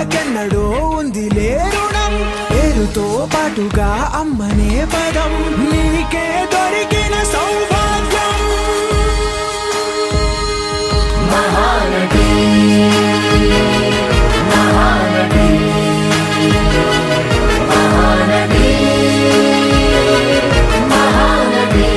పేరకెన్నడో ఉంది లేరుణం పేరుతో పాటుగా అమ్మనే పదం నీకే దొరికిన సౌభాగ్యం మహానటి మహానటి మహానటి మహానటి